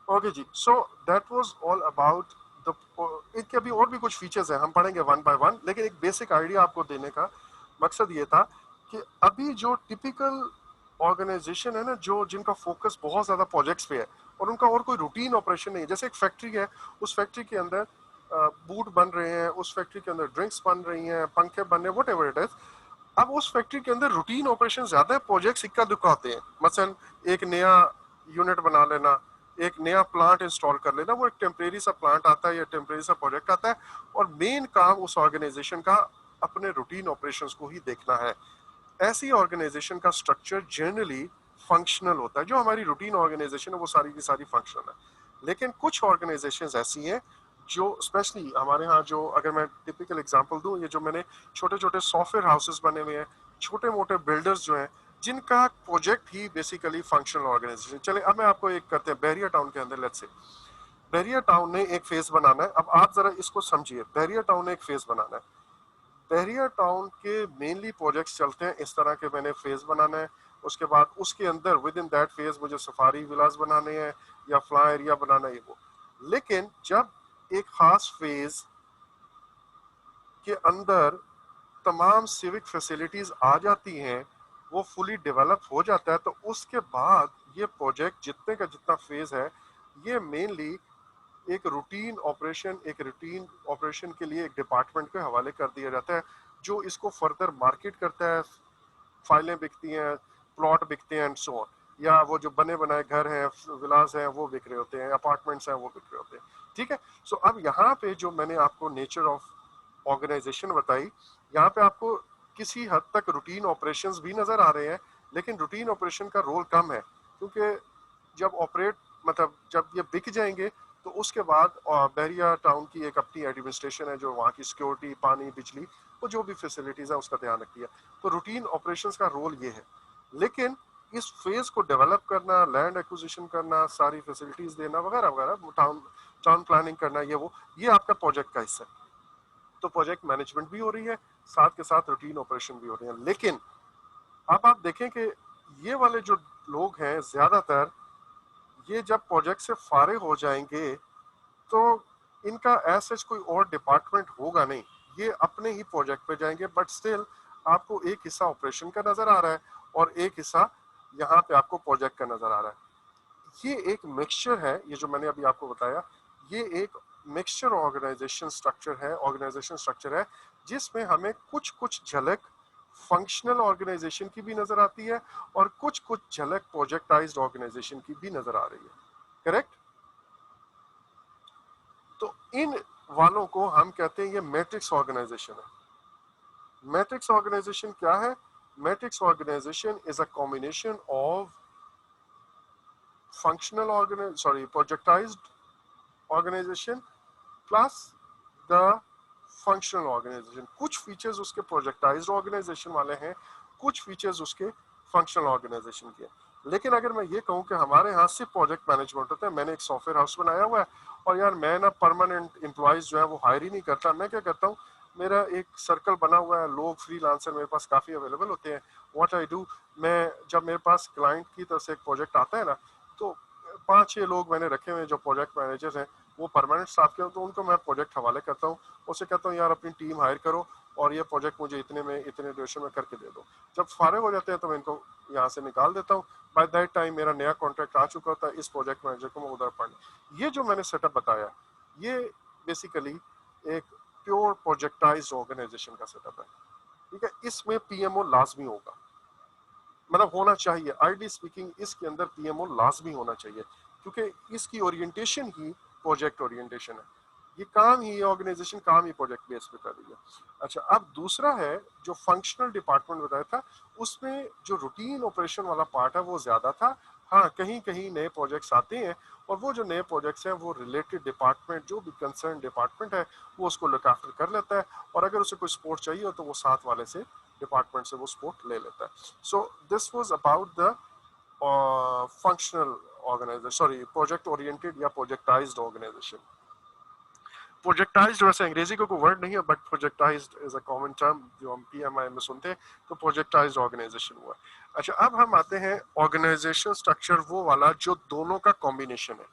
Okay जी, so that was all about the, इनके अभी और भी कुछ फीचर्स हैं, हम पढ़ेंगे वन बाय वन, लेकिन एक बेसिक आइडिया आपको देने का मकसद ये था कि अभी जो टिपिकल ऑर्गेनाइजेशन है ना, जो जिनका फोकस बहुत ज्यादा प्रोजेक्ट्स पे है और उनका और कोई रूटीन ऑपरेशन नहीं है, जैसे एक फैक्ट्री है, उस फैक्ट्री के अंदर बूट बन रहे हैं, उस फैक्ट्री के अंदर ड्रिंक्स बन रही हैं, पंखे बन रहे हैं, वट एवर इट इज। अब उस फैक्ट्री के अंदर रूटीन ऑपरेशन ज्यादा है, प्रोजेक्ट्स इक्का दुक्का होते हैं। मसलन एक नया यूनिट बना लेना, एक नया प्लांट इंस्टॉल कर लेना, वो एक टेम्परेरी सा प्लांट आता है या टेम्परेरी सा प्रोजेक्ट आता है, और मेन काम उस ऑर्गेनाइजेशन का अपने रूटीन ऑपरेशंस को ही देखना है। ऐसी ऑर्गेनाइजेशन का स्ट्रक्चर जनरली फंक्शनल होता है। जो हमारी रूटीन ऑर्गेनाइजेशन है वो सारी की सारी फंक्शनल है, लेकिन कुछ ऑर्गेनाइजेशंस ऐसी हैं जो स्पेशली हमारे यहाँ, जो अगर मैं टिपिकल एग्जांपल दूं, ये जो मैंने छोटे छोटे सॉफ्टवेयर हाउसेस बने हुए हैं, छोटे मोटे बिल्डर्स जो हैं, जिनका प्रोजेक्ट ही बेसिकली फंक्शनल ऑर्गेनाइजेशन। चले अब मैं आपको एक करते हैं, बैरियर टाउन के अंदर लेट्स से बैरियर टाउन ने एक फेज बनाना है। अब आप जरा इसको समझिए, बैरियर टाउन ने एक फेज बनाना है। बैरियर टाउन के मेनली प्रोजेक्ट्स चलते हैं इस तरह के, मैंने फेज बनाना है, उसके बाद उसके अंदर विद इन दैट फेज मुझे सफारी विलास बनाने हैं या फ्लाई एरिया बनाना है वो। लेकिन जब एक खास फेज के अंदर तमाम सिविक फैसिलिटीज आ जाती हैं, वो फुली डेवलप हो जाता है, तो उसके बाद ये प्रोजेक्ट जितने का जितना फेज है, ये मेनली एक रूटीन ऑपरेशन के लिए एक डिपार्टमेंट के हवाले कर दिया जाता है, जो इसको फर्दर मार्केट करता है। फाइलें बिकती हैं, प्लॉट बिकते हैं एंड सो ऑन, या वो जो बने बनाए घर हैं, विलास हैं, वो बिक रहे होते हैं, अपार्टमेंट्स हैं वो बिक रहे होते हैं। ठीक है, सो अब यहाँ पे जो मैंने आपको नेचर ऑफ ऑर्गेनाइजेशन बताई, यहाँ पे आपको किसी हद तक रूटीन ऑपरेशंस भी नजर आ रहे हैं, लेकिन रूटीन ऑपरेशन का रोल कम है, क्योंकि जब ऑपरेट मतलब जब ये बिक जाएंगे तो उसके बाद बहरिया टाउन की एक अपनी एडमिनिस्ट्रेशन है, जो वहाँ की सिक्योरिटी, पानी, बिजली, वो जो भी फैसिलिटीज है उसका ध्यान रखती है। तो रूटीन ऑपरेशंस का रोल ये है, लेकिन इस फेज को डेवलप करना, लैंड एक्विजिशन करना, सारी फैसिलिटीज देना वगैरह वगैरह, टाउन टाउन प्लानिंग करना, ये आपका प्रोजेक्ट का हिस्सा है। तो प्रोजेक्ट मैनेजमेंट भी हो रही है, साथ के साथ रूटीन ऑपरेशन भी हो रही है। लेकिन अब आप देखें कि ये वाले जो लोग हैं ज्यादातर, ये जब प्रोजेक्ट से फारिग हो जाएंगे तो इनका ऐसा कोई और डिपार्टमेंट होगा नहीं, ये अपने ही प्रोजेक्ट पे जाएंगे, बट स्टिल आपको एक हिस्सा ऑपरेशन का नजर आ रहा है और एक हिस्सा यहाँ पे आपको प्रोजेक्ट का नजर आ रहा है। ये एक मिक्सचर है, ये जो मैंने अभी आपको बताया, ये एक मिक्सचर ऑर्गेनाइजेशन स्ट्रक्चर है, जिसमें हमें कुछ कुछ झलक फंक्शनल ऑर्गेनाइजेशन की भी नजर आती है और कुछ कुछ झलक प्रोजेक्टाइज्ड ऑर्गेनाइजेशन की भी नजर आ रही है। करेक्ट? तो इन वालों को हम कहते हैं ये मैट्रिक्स ऑर्गेनाइजेशन है। मैट्रिक्स ऑर्गेनाइजेशन क्या है? Matrix organisation is a combination of functional organise sorry projectized organisation plus the functional organisation. कुछ फीचर्स उसके प्रोजेक्टाइज्ड ऑर्गेनाइजेशन वाले हैं, कुछ फीचर्स उसके फंक्शनल ऑर्गेनाइजेशन के। लेकिन अगर मैं ये कहूं कि हमारे यहाँ सिर्फ प्रोजेक्ट मैनेजमेंट होता है, मैंने एक सॉफ्टवेयर हाउस बनाया हुआ है और यार मैं ना परमानेंट एम्प्लॉयज जो है वो हायर ही नहीं करता, मैं क्या करता हूँ, मेरा एक सर्कल बना हुआ है, लोग फ्रीलांसर मेरे पास काफी अवेलेबल होते हैं। व्हाट आई डू, मैं जब मेरे पास क्लाइंट की तरफ से एक प्रोजेक्ट आता है ना, तो 5-6 लोग मैंने रखे हुए हैं जो प्रोजेक्ट मैनेजर्स हैं, वो परमानेंट स्टाफ के, तो उनको मैं प्रोजेक्ट हवाले करता हूँ। उससे कहता हूँ यार अपनी टीम हायर करो और ये प्रोजेक्ट मुझे इतने में इतने ड्यूरेशन में करके दे दो। जब फारिग हो जाते हैं तो मैं इनको यहाँ से निकाल देता हूँ। बाय दैट टाइम मेरा नया कॉन्ट्रैक्ट आ चुका होता है, इस प्रोजेक्ट मैनेजर को मैं उधर पढ़। ये जो मैंने सेटअप बताया, ये बेसिकली एक प्योर प्रोजेक्टाइज्ड ऑर्गेनाइजेशन का सेटअप है। ठीक है, इसमें पीएमओ लाजमी होगा, मतलब होना चाहिए, आईडी स्पीकिंग इसके अंदर पीएमओ लाजमी होना चाहिए, क्योंकि इसकी ओरिएंटेशन ही प्रोजेक्ट ओरिएंटेशन है। ये काम ही, ऑर्गेनाइजेशन काम ही प्रोजेक्ट बेस पे कर रही है। अच्छा, अब दूसरा है जो फंक्शनल डिपार्टमेंट बताया था, उसमें जो रूटीन ऑपरेशन वाला पार्ट है वो ज्यादा था। हाँ, कहीं कहीं नए प्रोजेक्ट्स आते हैं और वो जो नए प्रोजेक्ट्स हैं वो रिलेटेड डिपार्टमेंट, जो भी कंसर्न डिपार्टमेंट है, वो उसको लुक आफ्टर कर लेता है, और अगर उसे कोई सपोर्ट चाहिए हो तो वो साथ वाले से डिपार्टमेंट से वो सपोर्ट ले लेता है। So this was about the functional organisation, sorry project oriented या प्रोजेक्टाइज्ड ऑर्गेनाइजेशन। प्रोजेक्टाइज्ड वैसे अंग्रेजी का कोई वर्ड नहीं है, but projectized is a common term जो हम पीएमआई में सुनते हैं, तो प्रोजेक्टाइज्ड ऑर्गेनाइजेशन हुआ। अच्छा, अब हम आते हैं ऑर्गेनाइजेशन स्ट्रक्चर वो वाला जो दोनों का कॉम्बिनेशन है।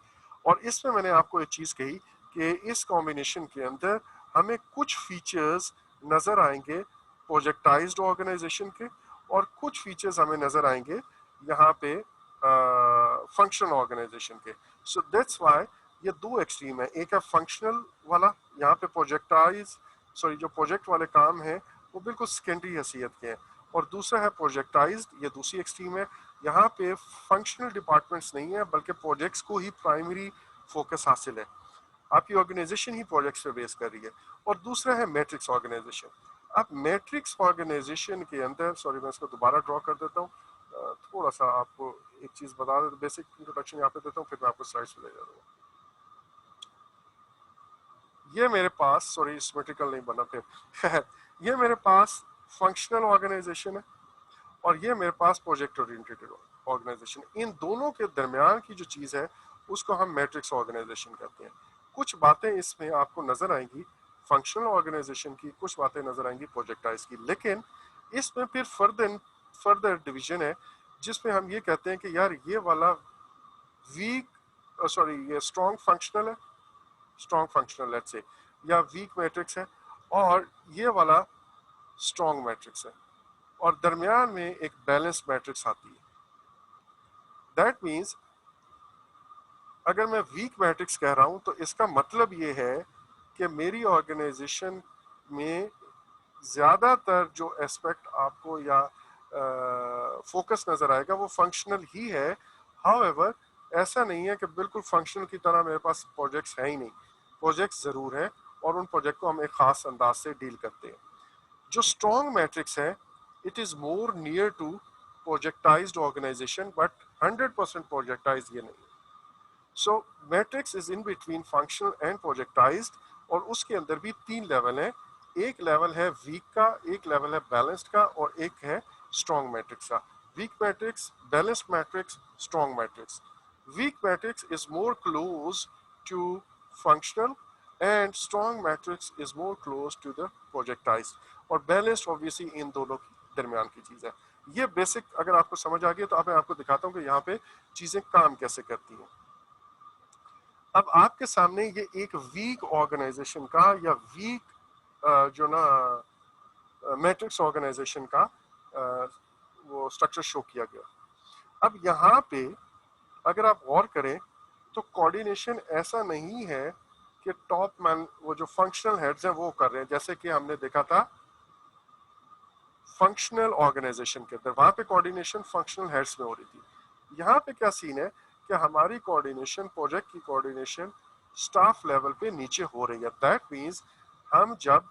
और इसमें मैंने आपको एक चीज कही कि इस कॉम्बिनेशन के अंदर हमें कुछ फीचर्स नजर आएंगे प्रोजेक्टाइज्ड ऑर्गेनाइजेशन के, और कुछ फीचर्स हमें नजर आएंगे यहाँ पे फंक्शनल ऑर्गेनाइजेशन के। सो दैट्स व्हाई ये दो एक्सट्रीम है, एक है फंक्शनल वाला, यहाँ पे जो प्रोजेक्ट वाले काम है वो बिल्कुल सेकेंडरी हैसियत के हैं, और दूसरा है प्रोजेक्टाइज्ड, ये दूसरी एक्सट्रीम है। यहाँ पे फंक्शनल डिपार्टमेंट्स नहीं है बल्कि प्रोजेक्ट्स को ही प्राइमरी फोकस हासिल है, आपकी ऑर्गेनाइजेशन ही प्रोजेक्ट्स पे बेस कर रही है। और दूसरा है मैट्रिक्स ऑर्गेनाइजेशन। अब मैट्रिक्स ऑर्गेनाइजेशन के अंदर, सॉरी मैं इसको दोबारा ड्रॉ कर देता हूँ, थोड़ा सा आपको एक चीज बता देता, बेसिक इंट्रोडक्शन यहाँ पे देता हूँ, फिर मैं आपको स्लाइड्स पे ले जा दूंगा। ये मेरे पास, सॉरी सिमेट्रिकल नहीं बना फिर ये मेरे पास फंक्शनल ऑर्गेनाइजेशन है और ये मेरे पास प्रोजेक्ट ओरिएंटेड ऑर्गेनाइजेशन। इन दोनों के दरमियान की जो चीज है उसको हम मैट्रिक्स ऑर्गेनाइजेशन कहते हैं। कुछ बातें इसमें आपको नजर आएंगी फंक्शनल ऑर्गेनाइजेशन की, कुछ बातें नजर आएंगी प्रोजेक्टाइज की, लेकिन इसमें फिर फर्दर डिवीजन है जिसमें हम ये कहते हैं कि यार ये वाला ये स्ट्रॉन्ग फंक्शनल है, स्ट्रॉन्ग फंक्शनल लेट्स से, या वीक मैट्रिक्स है, और ये वाला स्ट्रॉन्ग मैट्रिक्स है, और दरमियान में एक बैलेंस मैट्रिक्स आती है। दैट मीन्स अगर मैं वीक मैट्रिक्स कह रहा हूं तो इसका मतलब ये है कि मेरी ऑर्गेनाइजेशन में ज्यादातर जो एस्पेक्ट आपको या फोकस नजर आएगा वो फंक्शनल ही है। हाउएवर ऐसा नहीं है कि बिल्कुल फंक्शनल की तरह मेरे पास प्रोजेक्ट्स हैं ही नहीं, प्रोजेक्ट्स जरूर हैं और उन प्रोजेक्ट को हम एक खास अंदाज से डील करते हैं। जो स्ट्रॉन्ग मैट्रिक्स है it is more near to projectized organisation, but 100% projectize ये नहीं। So matrix is in between functional and projectized, और उसके अंदर भी तीन लेवल हैं, एक लेवल है वीक का, एक लेवल है बैलेंस्ड का, और एक है स्ट्रॉन्ग मैट्रिक्स का। Weak matrix, balanced matrix, strong matrix. Weak matrix is more close to functional and strong matrix is more close to the projectized, और बैलेंस्ड ऑब्वियसली इन दोनों के दरमियान की चीज है। ये बेसिक अगर आपको समझ आ गई तो अब मैं आपको दिखाता हूँ कि यहाँ पे चीजें काम कैसे करती हैं। अब आपके सामने ये एक वीक ऑर्गेनाइजेशन का या वीक जो ना मैट्रिक्स ऑर्गेनाइजेशन का वो स्ट्रक्चर शो किया गया। अब यहाँ पे अगर आप गौर करें तो कोऑर्डिनेशन ऐसा नहीं है कि टॉप मैन वो जो फंक्शनल हेड्स हैं वो कर रहे हैं, जैसे कि हमने देखा था फंक्शनल ऑर्गेनाइजेशन के अंदर, वहां पे कोऑर्डिनेशन फंक्शनल हेड्स में हो रही थी। यहाँ पे क्या सीन है कि हमारी कोऑर्डिनेशन, प्रोजेक्ट की कोऑर्डिनेशन स्टाफ लेवल पे नीचे हो रही है। दैट मींस हम जब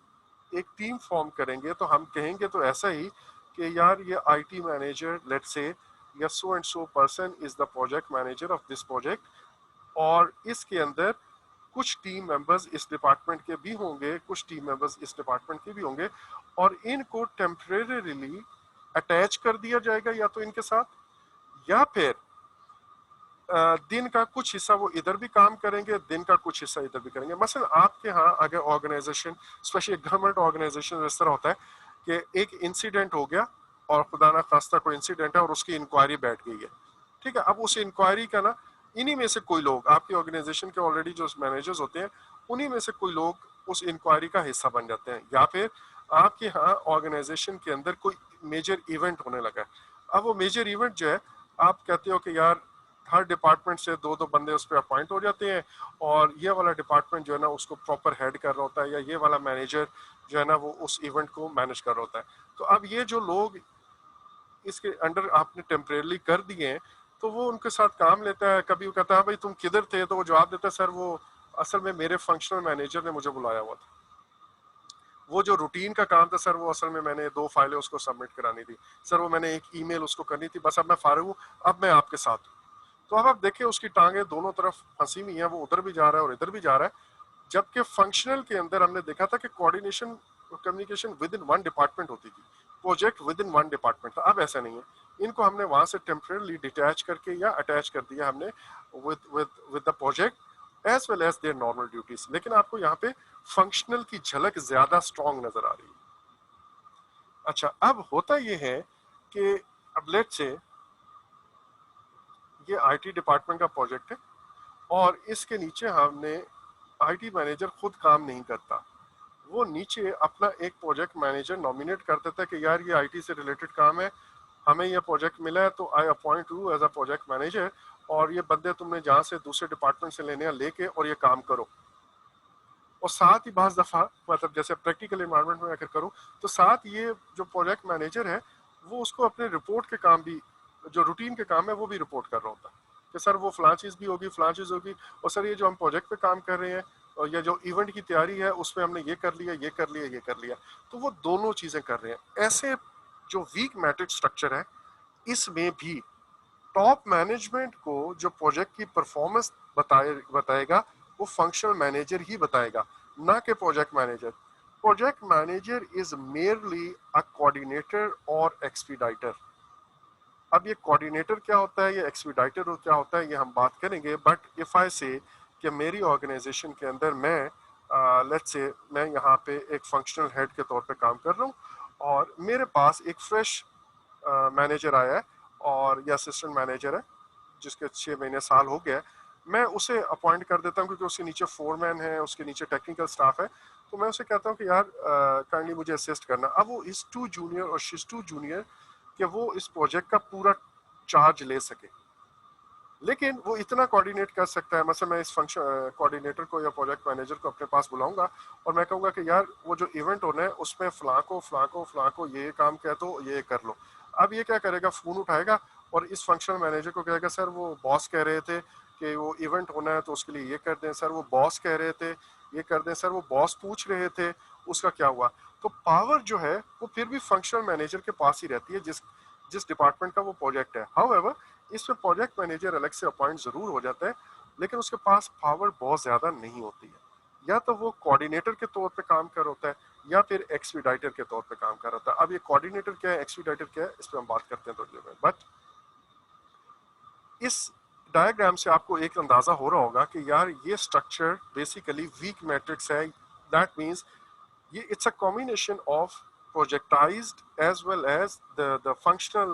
एक टीम फॉर्म करेंगे तो हम कहेंगे तो ऐसा ही कि यार ये आईटी मैनेजर लेट्स से या so and so person is the project manager of this project, और इसके अंदर कुछ टीम मेंबर्स इस डिपार्टमेंट के भी होंगे, कुछ टीम मेंबर्स इस डिपार्टमेंट के भी होंगे, और इनको टेम्परेरीली अटैच कर दिया जाएगा या तो इनके साथ, या फिर दिन का कुछ हिस्सा वो इधर भी काम करेंगे, दिन का कुछ हिस्सा इधर भी करेंगे। मसलन आपके यहाँ अगर ऑर्गेनाइजेशन, स्पेशली गवर्नमेंट ऑर्गेनाइजेशन इस तरह होता है कि एक इंसिडेंट हो गया और खुदा ना खास्ता कोई इंसिडेंट है और उसकी इंक्वायरी बैठ गई है, ठीक है। अब उस इंक्वायरी का ना इन्हीं में से कोई लोग, आपकी ऑर्गेनाइजेशन के ऑलरेडी जो मैनेजर्स होते हैं उन्हीं में से कोई लोग उस इंक्वायरी का हिस्सा बन जाते हैं, या फिर आपके यहाँ ऑर्गेनाइजेशन के अंदर कोई मेजर इवेंट होने लगा है। अब वो मेजर इवेंट जो है आप कहते हो कि यार हर डिपार्टमेंट से दो दो बंदे उस पर अपॉइंट हो जाते हैं, और ये वाला डिपार्टमेंट जो है ना उसको प्रॉपर हेड कर रहा होता है, या ये वाला मैनेजर जो है ना वो उस इवेंट को मैनेज कर रहा होता है। तो अब ये जो लोग इसके अंडर आपने टेम्परेली कर दिए हैं तो वो उनके साथ काम लेता है। कभी वो कहता है भाई तुम किधर थे, तो वो जवाब देता है सर वो असल में मेरे फंक्शनल मैनेजर ने मुझे बुलाया हुआ था, वो जो रूटीन का काम था सर वो असल में मैंने 2 फाइलें उसको सबमिट करानी थी सर, वो मैंने एक ईमेल उसको करनी थी, बस अब मैं फारिग हूँ, अब मैं आपके साथ हूँ। तो अब आप देखिए उसकी टांगे दोनों तरफ फंसी हुई है, वो उधर भी जा रहा है और इधर भी जा रहा है। जबकि फंक्शनल के अंदर हमने देखा था कि coordination communication with in one department होती थी, project with in one department था। अब ऐसा नहीं है, इनको हमने वहां से टेम्परेली डिटैच करके या अटैच कर दिया हमने with the project as well as their normal duties. लेकिन आपको यहाँ पे फंक्शनल की झलक ज्यादा स्ट्रॉन्ग नजर आ रही है। अच्छा, अब होता यह है कि अब लेट्स से ये आईटी डिपार्टमेंट का प्रोजेक्ट है और इसके नीचे हमने आईटी मैनेजर खुद काम नहीं करता, वो नीचे अपना एक प्रोजेक्ट मैनेजर नॉमिनेट कर देता है कि यार ये आईटी से रिलेटेड काम है, हमें ये प्रोजेक्ट मिला है तो I appoint you as a project manager, और ये बंदे तुमने जहाँ से दूसरे डिपार्टमेंट से लेने हैं लेके और ये काम करो। और साथ ही बाज दफा मतलब जैसे प्रैक्टिकल इन्वायरमेंट में अगर करूँ तो साथ ये जो प्रोजेक्ट मैनेजर है वो उसको अपने रिपोर्ट के काम भी, जो रूटीन के काम है वो भी रिपोर्ट कर रहा होता है कि सर वो फलां चीज़ भी होगी, फलां चीज़ होगी, और सर ये जो हम प्रोजेक्ट पे काम कर रहे हैं और ये जो इवेंट की तैयारी है उसमें हमने ये कर लिया, ये कर लिया, ये कर लिया। तो वो दोनों चीज़ें कर रहे हैं। ऐसे जो वीक मैट्रिक्स स्ट्रक्चर है इसमें भी टॉप मैनेजमेंट को जो प्रोजेक्ट की परफॉर्मेंस बताएगा वो फंक्शनल मैनेजर ही बताएगा, ना कि project manager. Project manager is merely a coordinator और एक्सपीडाइटर। अब ये कोऑर्डिनेटर क्या होता है, ये एक्सपीडाइटर क्या होता है, ये हम बात करेंगे। बट इफ आई से कि मेरी ऑर्गेनाइजेशन के अंदर मैं लेट्स से मैं यहाँ पे एक फंक्शनल हेड के तौर पे काम कर रहा हूँ और मेरे पास एक फ्रेश मैनेजर आया है और या असिस्टेंट मैनेजर है जिसके 6 महीने साल हो गया है, मैं उसे अपॉइंट कर देता हूँ क्योंकि उसके नीचे फोरमैन है, उसके नीचे टेक्निकल स्टाफ है। तो मैं उसे कहता हूँ कि यार काइंडली मुझे असिस्ट करना। अब वो इज टू जूनियर और शी इज टू जूनियर कि वो इस प्रोजेक्ट का पूरा चार्ज ले सके, लेकिन वो इतना कोऑर्डिनेट कर सकता है। मतलब मैं इस फंक्शन कोऑर्डिनेटर को या प्रोजेक्ट मैनेजर को अपने पास बुलाऊंगा और मैं कहूंगा कि यार वो जो इवेंट होना है उसमें फलां को ये काम कह दो, ये कर लो। अब ये क्या करेगा, फोन उठाएगा और इस फंक्शनल मैनेजर को कहेगा सर वो बॉस कह रहे थे कि वो इवेंट होना है तो उसके लिए ये कर दें, सर वो बॉस कह रहे थे ये कर दें, सर वो बॉस पूछ रहे थे उसका क्या हुआ। तो पावर जो है वो फिर भी फंक्शनल मैनेजर के पास ही रहती है जिस जिस डिपार्टमेंट का वो प्रोजेक्ट है। हाउएवर इसमें प्रोजेक्ट मैनेजर अलग से अपॉइंट जरूर हो जाता है, लेकिन उसके पास पावर बहुत ज्यादा नहीं होती है। या तो वो कोऑर्डिनेटर के तौर पे काम कर होता है या फिर एक्सपीडाइटर के तौर पे काम कर रहा था। अब ये कोऑर्डिनेटर क्या है, एक्सपीडाइटर क्या है, इस पर हम बात करते हैं थोड़ी देर में। बट इस डायग्राम से आपको एक अंदाजा हो रहा होगा कि यार ये स्ट्रक्चर बेसिकली वीक मैट्रिक्स है। दैट मींस ये it's a combination of projectized as well as the functional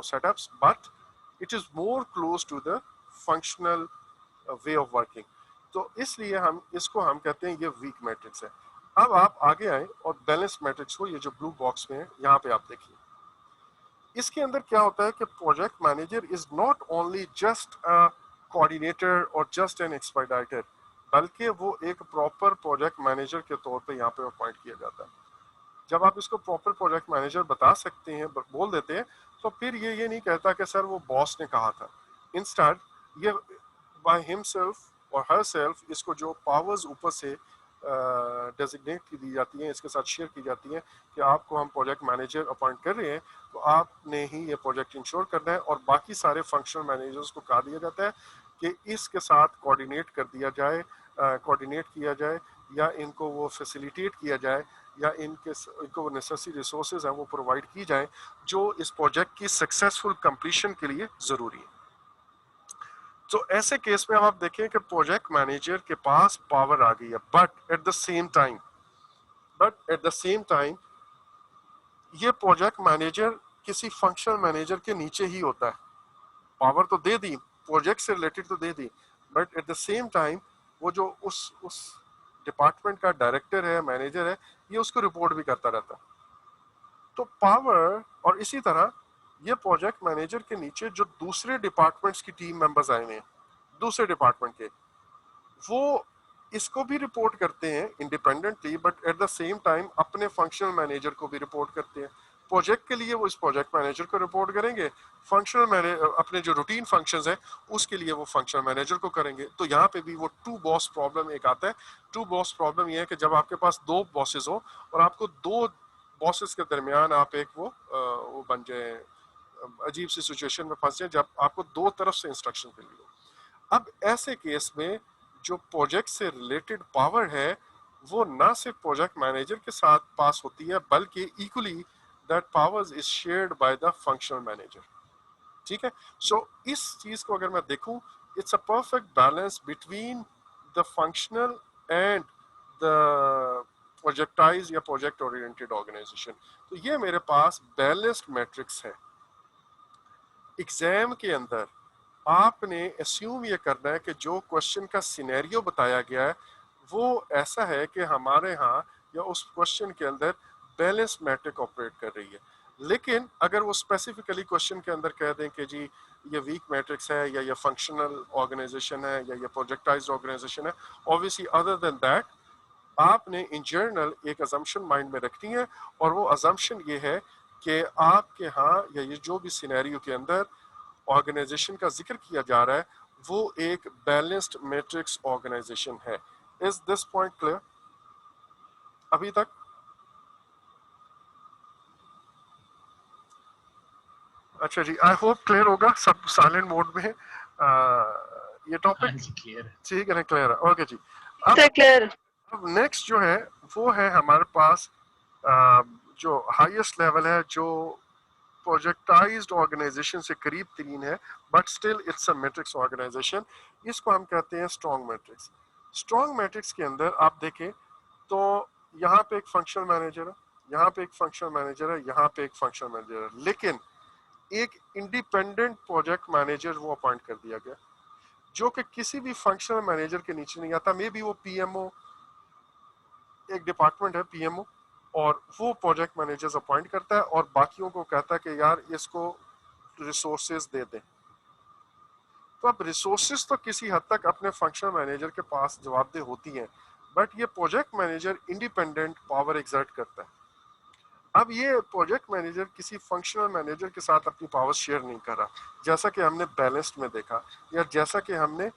setups, but it is more close to the functional way of working। तो इसलिए हम इसको हम कहते हैं ये वीक मैट्रिक्स है। अब आप आगे आए और बैलेंस मैट्रिक्स को, ये जो ब्लू बॉक्स में है यहाँ पे आप देखिए, इसके अंदर क्या होता है कि project manager is not only just a coordinator और जस्ट एन एक्सपर्टाइटर, बल्कि वो एक प्रॉपर प्रोजेक्ट मैनेजर के तौर पे यहाँ पे अपॉइंट किया जाता है। जब आप इसको प्रॉपर प्रोजेक्ट मैनेजर बता सकते हैं, बोल देते हैं, तो फिर ये नहीं कहता कि सर वो बॉस ने कहा था। इंस्टेड ये बाय हिमसेल्फ और हर सेल्फ इसको जो पावर्स ऊपर से डेजिग्नेट की दी जाती हैं, इसके साथ शेयर की जाती हैं कि आपको हम प्रोजेक्ट मैनेजर अपॉइंट कर रहे हैं तो आपने ही ये प्रोजेक्ट इंश्योर करना है, और बाकी सारे फंक्शनल मैनेजर्स को कहा दिया जाता है कि इसके साथ कोऑर्डिनेट कर दिया जाए, कोऑर्डिनेट किया जाए या इनको वो फैसिलिटेट किया जाए या इनको नेसेसरी रिसोर्सेज हैं वो प्रोवाइड की जाए जो इस प्रोजेक्ट की सक्सेसफुल कंप्लीशन के लिए जरूरी है। तो ऐसे केस में आप देखें कि प्रोजेक्ट मैनेजर के पास पावर आ गई है, but at the same time ये प्रोजेक्ट मैनेजर किसी फंक्शनल मैनेजर के नीचे ही होता है। पावर तो दे दी, प्रोजेक्ट से रिलेटेड तो दे दी, but at the same time वो जो उस डिपार्टमेंट का डायरेक्टर है, मैनेजर है, ये उसको रिपोर्ट भी करता रहता है। तो पावर, और इसी तरह ये प्रोजेक्ट मैनेजर के नीचे जो दूसरे डिपार्टमेंट्स की टीम मेंबर्स आए हुए हैं दूसरे डिपार्टमेंट के, वो इसको भी रिपोर्ट करते हैं independently, but at the same time अपने फंक्शनल मैनेजर को भी रिपोर्ट करते हैं। प्रोजेक्ट के लिए वो इस प्रोजेक्ट मैनेजर को रिपोर्ट करेंगे, फंक्शनल मैनेजर अपने जो रूटीन फंक्शंस है उसके लिए वो फंक्शनल मैनेजर को करेंगे। तो यहाँ पे भी वो टू बॉस प्रॉब्लम एक आता है। टू बॉस प्रॉब्लम ये है कि जब आपके पास दो बॉसेस हो और आपको दो बॉसेस के दरमियान आप एक वो बन जाए, अजीब सी सिचुएशन में फंस जाए जब आपको दो तरफ से इंस्ट्रक्शन मिली हो। अब ऐसे केस में जो प्रोजेक्ट से रिलेटेड पावर है वो ना सिर्फ प्रोजेक्ट मैनेजर के साथ पास होती है बल्कि equally that powers is shared by the functional manager. ठीक है, सो इस चीज को अगर मैं देखूं, it's a perfect balance between the functional and the projectize या प्रोजेक्ट ओरिएंटेड ऑर्गेनाइजेशन। तो ये मेरे पास बैलेंस्ड मैट्रिक्स है। एग्जाम के अंदर आपने अस्यूम ये करना है कि जो क्वेश्चन का सिनेरियो बताया गया है वो ऐसा है कि हमारे यहाँ या उस क्वेश्चन के अंदर बैलेंस मैट्रिक ऑपरेट कर रही है। लेकिन अगर वो स्पेसिफिकली क्वेश्चन के अंदर कह दें कि जी ये वीक मैट्रिक्स है या ये फंक्शनल ऑर्गेनाइजेशन है या ये प्रोजेक्टाइज्ड ऑर्गेनाइजेशन है, ऑब्वियसली अदर देन दैट आपने इन जनरल एक अजम्पशन माइंड में रखनी है, और वो अजम्पशन ये है कि आपके यहाँ या ये जो भी सिनेरियो के अंदर ऑर्गेनाइजेशन का जिक्र किया जा रहा है वो एक बैलेंस्ड मैट्रिक्स ऑर्गेनाइजेशन है। इज दिस पॉइंट क्लियर अभी तक? अच्छा जी, आई होप क्लियर होगा, सब साइलेंट मोड में है। ये हाँ टॉपिक जी क्लियर है। ठीक है, क्लियर है, ओके जी। क्लियर। अब नेक्स्ट जो है वो है हमारे पास जो हाईएस्ट लेवल है, जो प्रोजेक्टाइज्ड ऑर्गेनाइजेशन से करीब तरीन है but still it's a matrix organisation. इसको हम कहते हैं स्ट्रॉन्ग मैट्रिक्स। स्ट्रॉन्ग मैट्रिक्स के अंदर आप देखें तो यहाँ पे एक फंक्शनल मैनेजर है, यहाँ पे एक फंक्शनल मैनेजर है, यहाँ पे एक फंक्शनल मैनेजर है, लेकिन एक इंडिपेंडेंट प्रोजेक्ट मैनेजर वो अपॉइंट कर दिया गया जो कि किसी भी फंक्शनल मैनेजर के नीचे नहीं आता। मे बी वो पीएमओ, एक डिपार्टमेंट है पीएमओ, और वो प्रोजेक्ट मैनेजर्स अपॉइंट करता है और बाकियों को कहता है कि यार इसको रिसोर्सेज दे दें। तो अब रिसोर्सेज तो किसी हद तक अपने फंक्शनल मैनेजर के पास जवाबदेह होती हैं, बट ये project manager independent power exert करता है। अब ये प्रोजेक्ट मैनेजर किसी फंक्शनल मैनेजर के साथ अपनी पावर शेयर नहीं कर रहा, जैसा कि हमने बैलेंस्ड में देखा या जैसा कि हमने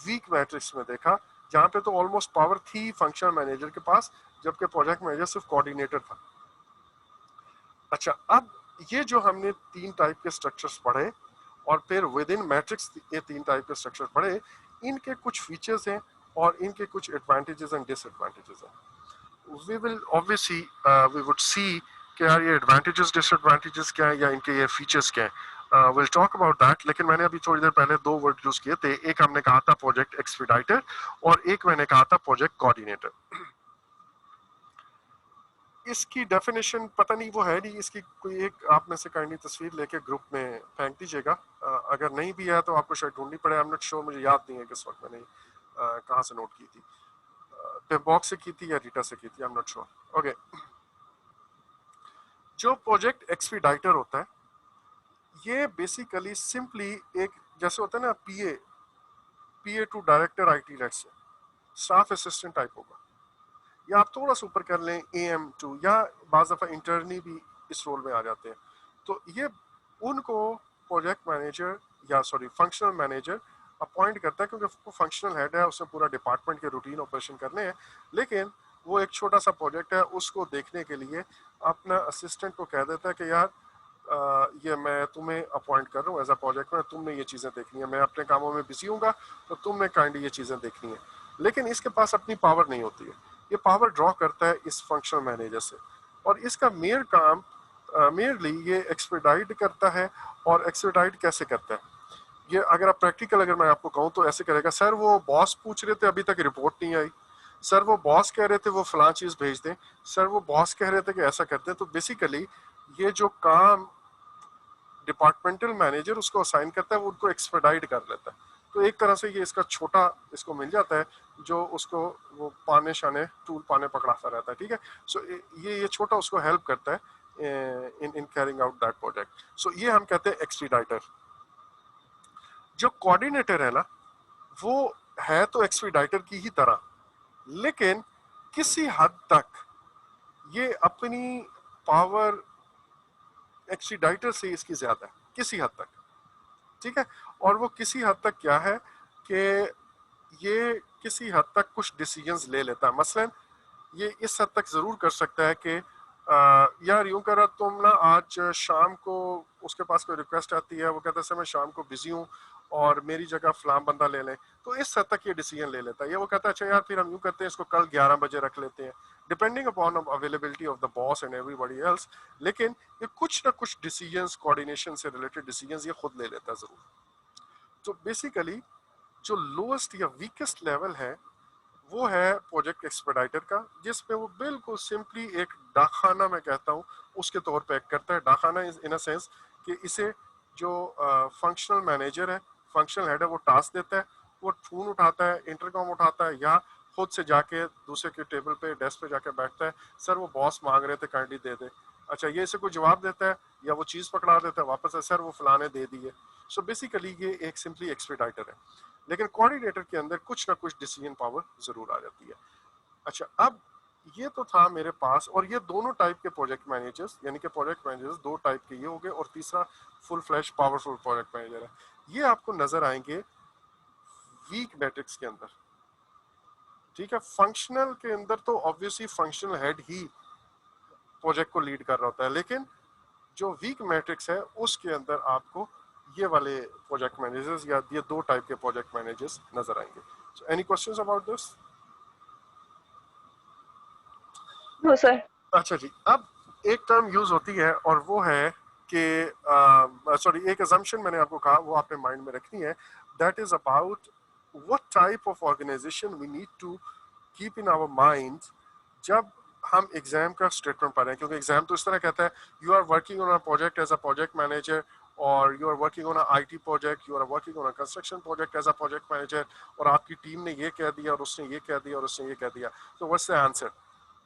वीक मैट्रिक्स में देखा, जहां पे तो ऑलमोस्ट पावर थी फंक्शनल मैनेजर के पास, जबकि प्रोजेक्ट मैनेजर सिर्फ कोऑर्डिनेटर था। अच्छा, अब ये जो हमने तीन टाइप के स्ट्रक्चर्स पढ़े और फिर विद इन मैट्रिक्स ये तीन टाइप के स्ट्रक्चर पढ़े, इनके कुछ फीचर्स हैं और इनके कुछ एडवांटेजेस एंड डिसएडवांटेजेस हैं। We will obviously we would see कि यार ये एडवांटेजेस डिसएडवांटेजेस क्या है या इनके ये फीचर्स क्या है। Will talk about that. लेकिन मैंने अभी थोड़ी देर पहले दो वर्ड यूज किए थे, एक हमने कहा था प्रोजेक्ट एक्सपीडाइटर और एक मैंने कहा था प्रोजेक्ट कोऑर्डिनेटर। इसकी डेफिनेशन पता नहीं वो है नहीं, इसकी कोई एक आप में से काइंडली तस्वीर लेके ग्रुप में फेंक दीजिएगा। अगर नहीं भी है तो आपको शायद ढूंढनी पड़े, आई एम नॉट श्योर, मुझे याद नहीं है किस वक्त मैंने कहाँ से नोट की थी, बॉक्स से की थी या रीटा से की थी, I am not sure. Okay, जो प्रोजेक्ट एक्सपीडाइटर होता है ये बेसिकली सिंपली एक जैसे होता है ना PA, PA to director IT, let's say staff assistant type होगा, या आप थोड़ा सा ऊपर कर लें एएम टू, या बाज दफा इंटर्नी भी इस रोल में आ जाते हैं। तो ये उनको प्रोजेक्ट मैनेजर या सॉरी फंक्शनल मैनेजर अपॉइंट करता है, क्योंकि वो फंक्शनल हेड है, उसने पूरा डिपार्टमेंट के रूटीन ऑपरेशन करने हैं, लेकिन वो एक छोटा सा प्रोजेक्ट है उसको देखने के लिए अपना असिस्टेंट को कह देता है कि यार ये मैं तुम्हें अपॉइंट कर रहा हूँ एज अ प्रोजेक्ट में, तुमने ये चीज़ें देखनी है, मैं अपने कामों में बिजी हूँ तो तुमने काइंडली ये चीज़ें देखनी है। लेकिन इसके पास अपनी पावर नहीं होती है, ये पावर ड्रॉ करता है इस फंक्शनल मैनेजर से, और इसका मेयर काम मेयरली ये एक्सपेडाइट करता है। और एक्सपेडाइट कैसे करता है ये, अगर आप प्रैक्टिकल अगर मैं आपको कहूँ तो ऐसे करेगा, सर वो बॉस पूछ रहे थे अभी तक रिपोर्ट नहीं आई, सर वो बॉस कह रहे थे वो फलां चीज़ भेज दें, सर वो बॉस कह रहे थे कि ऐसा करते हैं। तो बेसिकली ये जो काम डिपार्टमेंटल मैनेजर उसको असाइन करता है वो उनको एक्सपेडाइट कर लेता है। तो एक तरह से ये इसका छोटा इसको मिल जाता है जो उसको वो पाने शाने टूल पाने पकड़ाता रहता है, ठीक है। सो ये छोटा उसको हेल्प करता है in carrying out that project. So ये हम कहते हैं एक्सपीडाइटर। जो कोऑर्डिनेटर है ना वो है तो एक्सपीडाइटर की ही तरह, लेकिन किसी हद तक ये अपनी पावर एक्सपीडाइटर से इसकी ज्यादा है, किसी हद तक, ठीक है। और वो किसी हद तक क्या है कि ये किसी हद तक कुछ डिसीजंस ले लेता है। मसलन ये इस हद तक जरूर कर सकता है कि यार यूं करा तुम ना आज शाम को, उसके पास कोई रिक्वेस्ट आती है, वो कहता है सर मैं शाम को बिजी हूँ और मेरी जगह फलां बंदा ले लें, तो इस हद तक ये डिसीजन ले लेता है। या वो कहता है अच्छा यार फिर हम यूं करते हैं इसको कल 11 बजे रख लेते हैं, depending upon availability of the boss and everybody else. लेकिन ये कुछ ना कुछ डिसीजंस कोऑर्डिनेशन से रिलेटेड डिसीजंस ये खुद ले लेता है जरूर। तो बेसिकली जो लोएस्ट या वीकेस्ट लेवल है वो है प्रोजेक्ट एक्सपेडाइटर का, जिसपे वो बिल्कुल सिंपली एक डाकखाना मैं कहता हूँ उसके तौर पे एक्ट करता है। डाकखाना इन अ सेंस कि इसे जो फंक्शनल मैनेजर है, फंक्शनल हेड है वो टास्क देता है, वो फोन उठाता है, इंटरकॉम उठाता है, या खुद से जाके दूसरे के टेबल पे डेस्क पे जाके बैठता है, सर वो बॉस मांग रहे थे काइंडली दे दे। अच्छा, ये इसे कोई जवाब देता है या वो चीज पकड़ा देता है वापस, सर वो फलाने दे दिए। सो बेसिकली ये एक सिंपली एक्सपीडाइटर है, लेकिन कोऑर्डिनेटर के अंदर कुछ ना कुछ डिसीजन पावर जरूर आ जाती है। अच्छा, अब ये तो था मेरे पास, और ये दोनों टाइप के प्रोजेक्ट मैनेजर्स, यानी कि प्रोजेक्ट मैनेजर्स दो टाइप के ये हो गए, और तीसरा full flash powerful project manager है। ये आपको नजर आएंगे वीक मैट्रिक्स के अंदर। ठीक है, फंक्शनल के अंदर तो ऑब्वियसली फंक्शनल हेड ही प्रोजेक्ट को लीड कर रहा होता है, लेकिन जो वीक मैट्रिक्स है उसके अंदर आपको ये वाले प्रोजेक्ट मैनेजर्स या ये दो टाइप के प्रोजेक्ट मैनेजर्स नजर आएंगे। So any questions about this? No sir. अच्छा जी, अब एक टर्म यूज होती है और वो है कि सॉरी, एक assumption मैंने आपको कहा वो आपने माइंड में रखनी है, that is about what type of organisation we need to keep in our mind जब हम एग्जाम का स्टेटमेंट पढ़ रहे हैं। क्योंकि एग्जाम तो इस तरह कहता है, you are working on a project as a project manager, और you are working on a IT project, you are working on a construction project as a project manager, और आपकी टीम ने ये कह दिया और उसने ये कह दिया और उसने ये कह दिया, तो व्हाट्स द आंसर?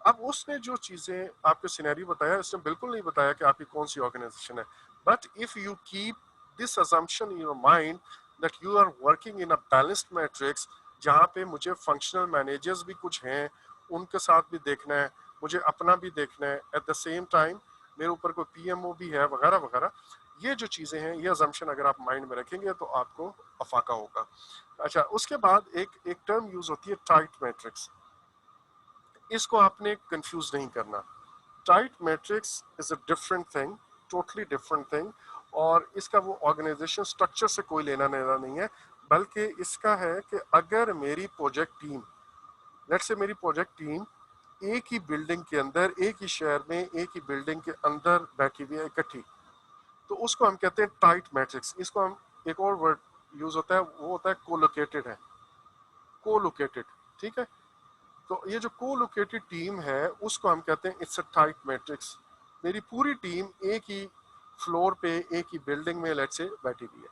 अब उसने जो चीजें आपको सिनेरियो बताया, उसने बिल्कुल नहीं बताया कि आपकी कौन सी ऑर्गेनाइजेशन है। But if you keep this assumption in your mind that you are working in a balanced matrix, जहाँ पे मुझे फंक्शनल मैनेजर्स भी कुछ हैं, उनके साथ भी देखना है, मुझे अपना भी देखना है, एट द सेम टाइम मेरे ऊपर कोई पीएमओ भी है वगैरह वगैरह, ये जो चीजें हैं, ये assumption अगर आप माइंड में रखेंगे तो आपको अफाका होगा। अच्छा, उसके बाद एक एक टर्म यूज होती है टाइट मैट्रिक्स। इसको आपने कंफ्यूज नहीं करना। Tight matrix is a different thing, totally different thing, और इसका वो ऑर्गेनाइजेशन स्ट्रक्चर से कोई लेना देना नहीं है, बल्कि इसका है कि अगर मेरी प्रोजेक्ट टीम, लेट्स से मेरी प्रोजेक्ट टीम एक ही बिल्डिंग के अंदर, एक ही शहर में, एक ही बिल्डिंग के अंदर बैठी हुई है इकट्ठी, तो उसको हम कहते हैं टाइट मैट्रिक्स। इसको हम, एक और वर्ड यूज होता है, वो होता है कोलोकेटेड है, कोलोकेटेड। ठीक है, तो ये जो कोलोकेटेड टीम है उसको हम कहते हैं इट्स अ टाइट मैट्रिक्स। मेरी पूरी टीम एक ही फ्लोर पे, एक ही बिल्डिंग में लेट से बैठी हुई है।